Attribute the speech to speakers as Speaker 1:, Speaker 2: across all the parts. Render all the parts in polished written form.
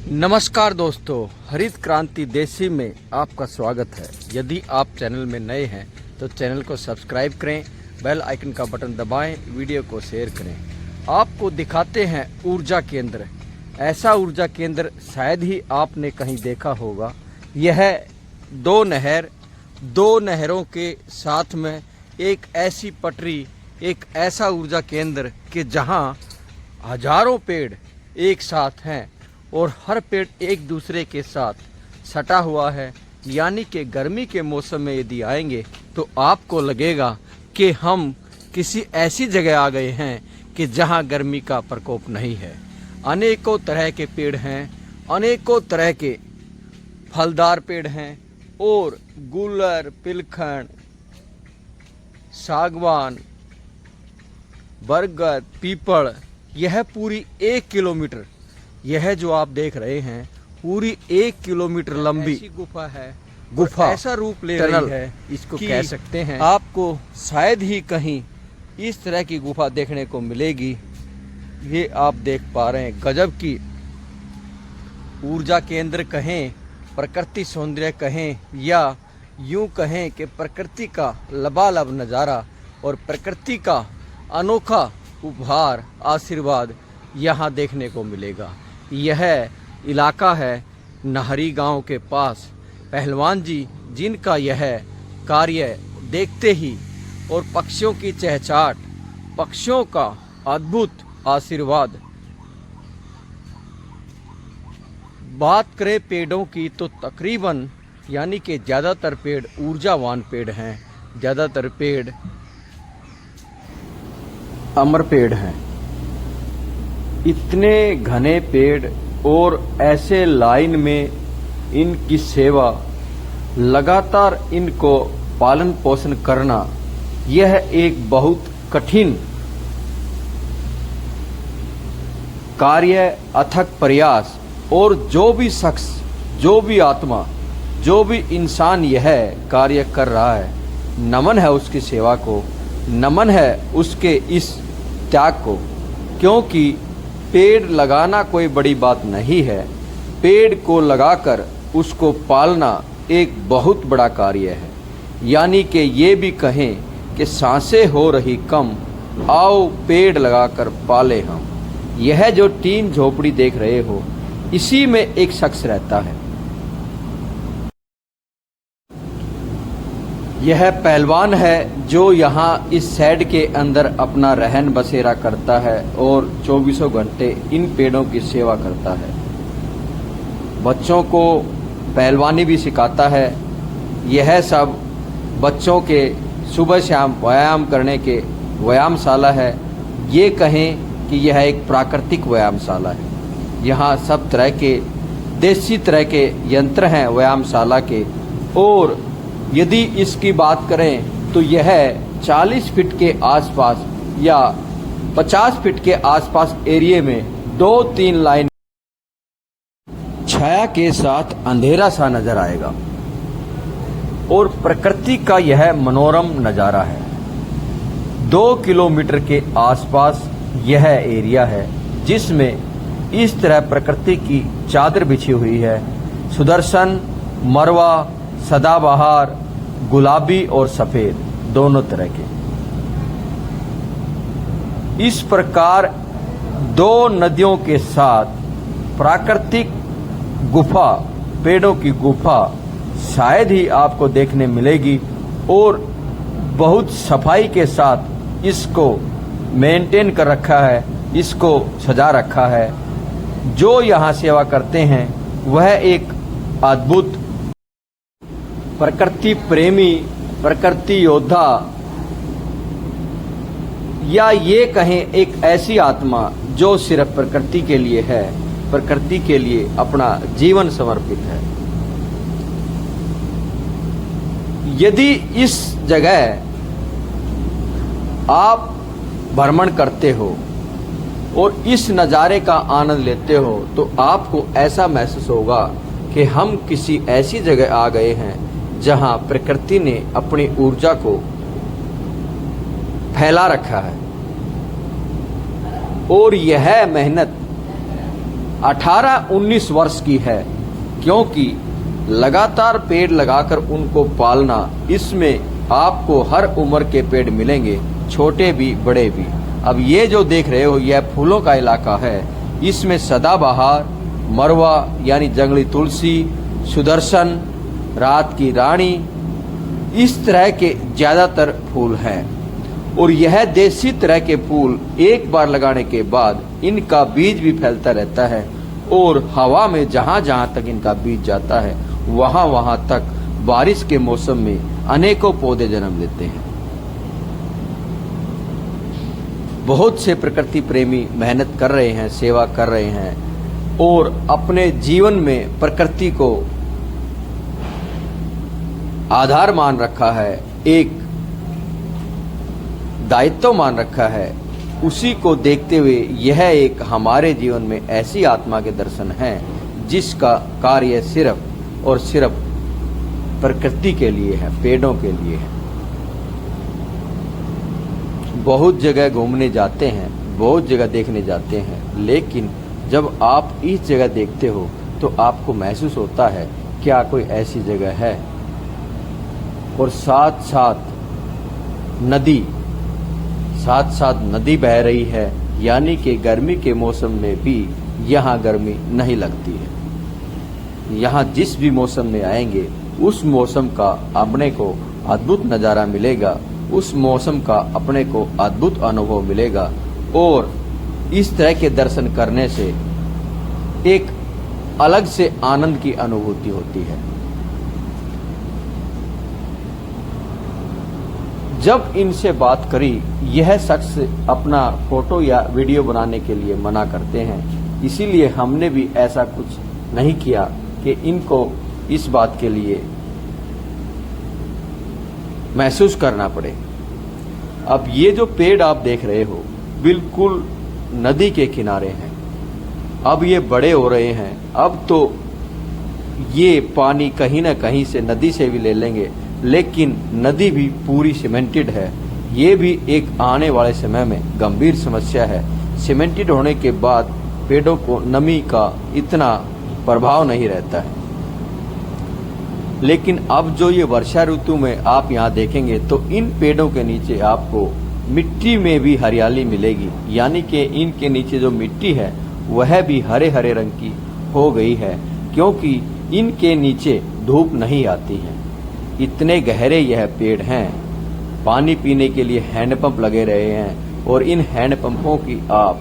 Speaker 1: नमस्कार दोस्तों, हरित क्रांति देसी में आपका स्वागत है। यदि आप चैनल में नए हैं तो चैनल को सब्सक्राइब करें, बेल आइकन का बटन दबाएं, वीडियो को शेयर करें। आपको दिखाते हैं ऊर्जा केंद्र। ऐसा ऊर्जा केंद्र शायद ही आपने कहीं देखा होगा। यह दो नहरों के साथ में एक ऐसी पटरी, एक ऐसा ऊर्जा केंद्र कि जहां हजारों पेड़ एक साथ हैं और हर पेड़ एक दूसरे के साथ सटा हुआ है। यानी कि गर्मी के मौसम में यदि आएंगे तो आपको लगेगा कि हम किसी ऐसी जगह आ गए हैं कि जहां गर्मी का प्रकोप नहीं है। अनेकों तरह के पेड़ हैं, अनेकों तरह के फलदार पेड़ हैं और गूलर, पिलखन, सागवान, बरगद, पीपल, यह पूरी 1 किलोमीटर, यह जो आप देख रहे हैं पूरी 1 किलोमीटर लंबी गुफा ऐसा रूप ले रही है, इसको कह सकते हैं। आपको शायद ही कहीं इस तरह की गुफा देखने को मिलेगी। ये आप देख पा रहे हैं, गजब की ऊर्जा केंद्र कहें, प्रकृति सौंदर्य कहें, या यूं कहें कि प्रकृति का लबालब नज़ारा और प्रकृति का अनोखा उपहार, आशीर्वाद यहाँ देखने को मिलेगा। यह इलाका है नाहरी गांव के पास। पहलवान जी जिनका यह कार्य देखते ही और पक्षियों की चहचहाट, पक्षियों का अद्भुत आशीर्वाद। बात करें पेड़ों की तो तकरीबन यानी कि ज़्यादातर पेड़ ऊर्जावान पेड़ हैं, ज़्यादातर पेड़ अमर पेड़ हैं। इतने घने पेड़ और ऐसे लाइन में इनकी सेवा, लगातार इनको पालन पोषण करना, यह एक बहुत कठिन कार्य, अथक प्रयास। और जो भी शख्स, जो भी आत्मा, जो भी इंसान यह कार्य कर रहा है, नमन है उसकी सेवा को, नमन है उसके इस त्याग को। क्योंकि पेड़ लगाना कोई बड़ी बात नहीं है, पेड़ को लगाकर उसको पालना एक बहुत बड़ा कार्य है। यानी कि ये भी कहें कि सांसें हो रही कम, आओ पेड़ लगाकर पाले हम। यह जो टीन झोपड़ी देख रहे हो, इसी में एक शख्स रहता है। यह पहलवान है जो यहाँ इस शेड के अंदर अपना रहन बसेरा करता है और 24 घंटे इन पेड़ों की सेवा करता है। बच्चों को पहलवानी भी सिखाता है। यह सब बच्चों के सुबह शाम व्यायाम करने के व्यायामशाला है। ये कहें कि यह एक प्राकृतिक व्यायामशाला है। यहाँ सब तरह के देसी तरह के यंत्र हैं व्यायामशाला के। और यदि इसकी बात करें तो यह 40 फीट के आसपास या 50 फीट के आसपास एरिया में 2-3 लाइन छाया के साथ अंधेरा सा नजर आएगा। और प्रकृति का यह मनोरम नजारा है। 2 किलोमीटर के आसपास यह एरिया है जिसमें इस तरह प्रकृति की चादर बिछी हुई है। सुदर्शन, मरवा, सदाबहार, गुलाबी और सफेद दोनों तरह के। इस प्रकार 2 नदियों के साथ प्राकृतिक गुफा, पेड़ों की गुफा शायद ही आपको देखने मिलेगी। और बहुत सफाई के साथ इसको मेंटेन कर रखा है, इसको सजा रखा है। जो यहाँ सेवा करते हैं वह एक अद्भुत प्रकृति प्रेमी, प्रकृति योद्धा, या ये कहें एक ऐसी आत्मा जो सिर्फ प्रकृति के लिए है, प्रकृति के लिए अपना जीवन समर्पित है। यदि इस जगह आप भ्रमण करते हो और इस नज़ारे का आनंद लेते हो तो आपको ऐसा महसूस होगा कि हम किसी ऐसी जगह आ गए हैं जहां प्रकृति ने अपनी ऊर्जा को फैला रखा है। और यह मेहनत 18-19 वर्ष की है, क्योंकि लगातार पेड़ लगाकर उनको पालना, इसमें आपको हर उम्र के पेड़ मिलेंगे, छोटे भी बड़े भी। अब ये जो देख रहे हो यह फूलों का इलाका है। इसमें सदाबहार, मरवा यानी जंगली तुलसी, सुदर्शन, रात की रानी, इस तरह के ज्यादातर फूल हैं। और यह देसी तरह के फूल एक बार लगाने के बाद इनका बीज भी फैलता रहता है और हवा में जहां जहां तक इनका बीज जाता है वहां वहां तक बारिश के मौसम में अनेकों पौधे जन्म लेते हैं। बहुत से प्रकृति प्रेमी मेहनत कर रहे हैं, सेवा कर रहे हैं और अपने जीवन में प्रकृति को आधार मान रखा है, एक दायित्व मान रखा है। उसी को देखते हुए यह एक हमारे जीवन में ऐसी आत्मा के दर्शन है जिसका कार्य सिर्फ और सिर्फ प्रकृति के लिए है, पेड़ों के लिए है। बहुत जगह घूमने जाते हैं, बहुत जगह देखने जाते हैं, लेकिन जब आप इस जगह देखते हो तो आपको महसूस होता है क्या कोई ऐसी जगह है। और साथ साथ नदी बह रही है, यानी कि गर्मी के मौसम में भी यहाँ गर्मी नहीं लगती है। यहाँ जिस भी मौसम में आएंगे उस मौसम का अपने को अद्भुत नज़ारा मिलेगा, उस मौसम का अपने को अद्भुत अनुभव मिलेगा। और इस तरह के दर्शन करने से एक अलग से आनंद की अनुभूति होती है। जब इनसे बात करी, यह शख्स अपना फोटो या वीडियो बनाने के लिए मना करते हैं, इसीलिए हमने भी ऐसा कुछ नहीं किया कि इनको इस बात के लिए महसूस करना पड़े। अब ये जो पेड़ आप देख रहे हो बिल्कुल नदी के किनारे हैं। अब ये बड़े हो रहे हैं, अब तो ये पानी कहीं ना कहीं से नदी से भी ले लेंगे, लेकिन नदी भी पूरी सीमेंटेड है। ये भी एक आने वाले समय में गंभीर समस्या है। सीमेंटेड होने के बाद पेड़ों को नमी का इतना प्रभाव नहीं रहता है। लेकिन अब जो ये वर्षा ऋतु में आप यहाँ देखेंगे तो इन पेड़ों के नीचे आपको मिट्टी में भी हरियाली मिलेगी, यानी कि इनके नीचे जो मिट्टी है वह भी हरे हरे रंग की हो गई है, क्योंकि इनके नीचे धूप नहीं आती है। इतने गहरे यह पेड़ हैं। पानी पीने के लिए हैंडपंप लगे रहे हैं और इन हैंडपंपों की आप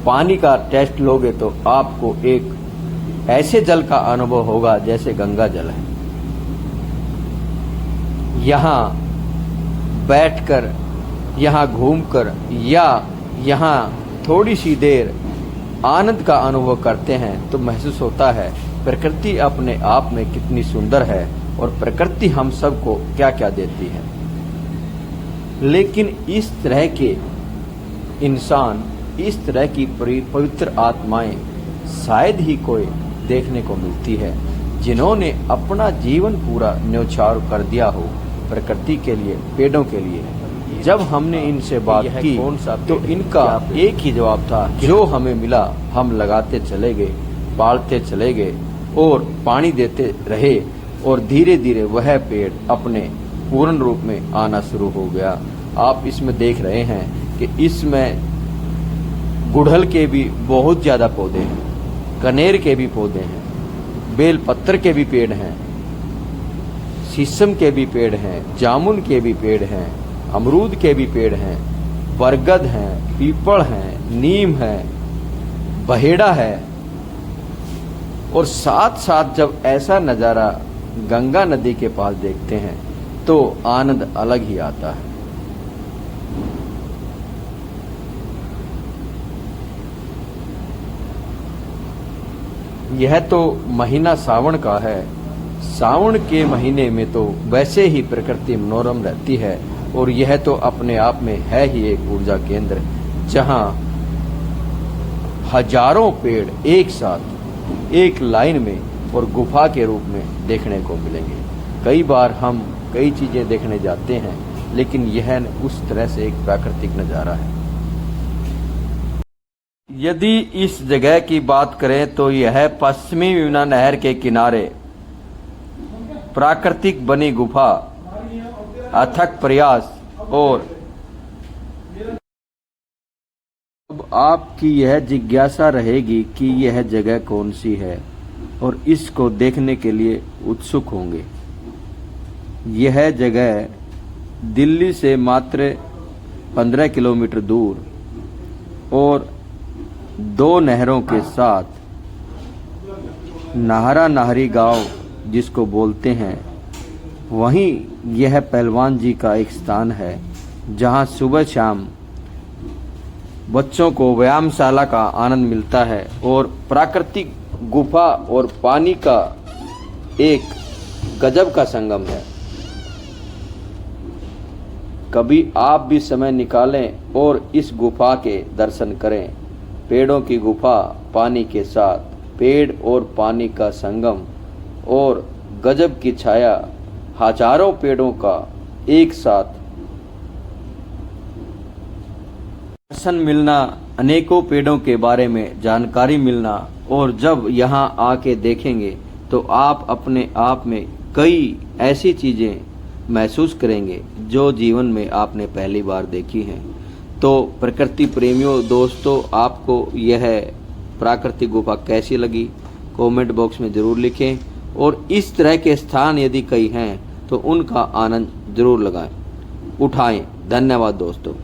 Speaker 1: पानी का टेस्ट लोगे तो आपको एक ऐसे जल का अनुभव होगा जैसे गंगा जल है। यहाँ बैठकर, यहाँ घूमकर या यहाँ थोड़ी सी देर आनंद का अनुभव करते हैं तो महसूस होता है प्रकृति अपने आप में कितनी सुंदर है और प्रकृति हम सबको क्या क्या देती है। लेकिन इस तरह के इंसान, इस तरह की पवित्र आत्माएं शायद ही कोई देखने को मिलती है जिन्होंने अपना जीवन पूरा न्यौछावर कर दिया हो प्रकृति के लिए, पेड़ों के लिए। जब हमने इनसे बात की तो इनका एक ही जवाब था, जो हमें मिला हम लगाते चले गए, पालते चले गए और पानी देते रहे और धीरे धीरे वह पेड़ अपने पूर्ण रूप में आना शुरू हो गया। आप इसमें देख रहे हैं कि इसमें गुड़हल के भी बहुत ज्यादा पौधे हैं, कनेर के भी पौधे हैं, बेल पत्तर के भी पेड़ हैं, शीशम के भी पेड़ हैं, जामुन के भी पेड़ हैं, अमरूद के भी पेड़ हैं, बरगद हैं, पीपल हैं, नीम है, बहेड़ा है। और साथ साथ जब ऐसा नज़ारा गंगा नदी के पास देखते हैं तो आनंद अलग ही आता है। यह तो महीना सावन का है। सावन के महीने में तो वैसे ही प्रकृति मनोरम रहती है और यह तो अपने आप में है ही एक ऊर्जा केंद्र, जहां हजारों पेड़ एक साथ एक लाइन में और गुफा के रूप में देखने को मिलेंगे। कई बार हम कई चीजें देखने जाते हैं, लेकिन यह उस तरह से एक प्राकृतिक नजारा है। यदि इस जगह की बात करें तो यह पश्चिमी यमुना नहर के किनारे प्राकृतिक बनी गुफा, अथक प्रयास और अब आपकी यह जिज्ञासा रहेगी कि यह जगह कौन सी है और इसको देखने के लिए उत्सुक होंगे। यह जगह दिल्ली से मात्र 15 किलोमीटर दूर और 2 नहरों के साथ नाहरा नाहरी गांव जिसको बोलते हैं, वहीं यह पहलवान जी का एक स्थान है जहां सुबह शाम बच्चों को व्यायामशाला का आनंद मिलता है और प्राकृतिक गुफा और पानी का एक गजब का संगम है। कभी आप भी समय निकालें और इस गुफा के दर्शन करें। पेड़ों की गुफा, पानी के साथ पेड़ और पानी का संगम और गजब की छाया, हजारों पेड़ों का एक साथ दर्शन मिलना, अनेकों पेड़ों के बारे में जानकारी मिलना और जब यहाँ आके देखेंगे तो आप अपने आप में कई ऐसी चीज़ें महसूस करेंगे जो जीवन में आपने पहली बार देखी हैं। तो प्रकृति प्रेमियों दोस्तों, आपको यह प्राकृतिक गुफा कैसी लगी कमेंट बॉक्स में ज़रूर लिखें और इस तरह के स्थान यदि कई हैं तो उनका आनंद ज़रूर उठाएं। धन्यवाद दोस्तों।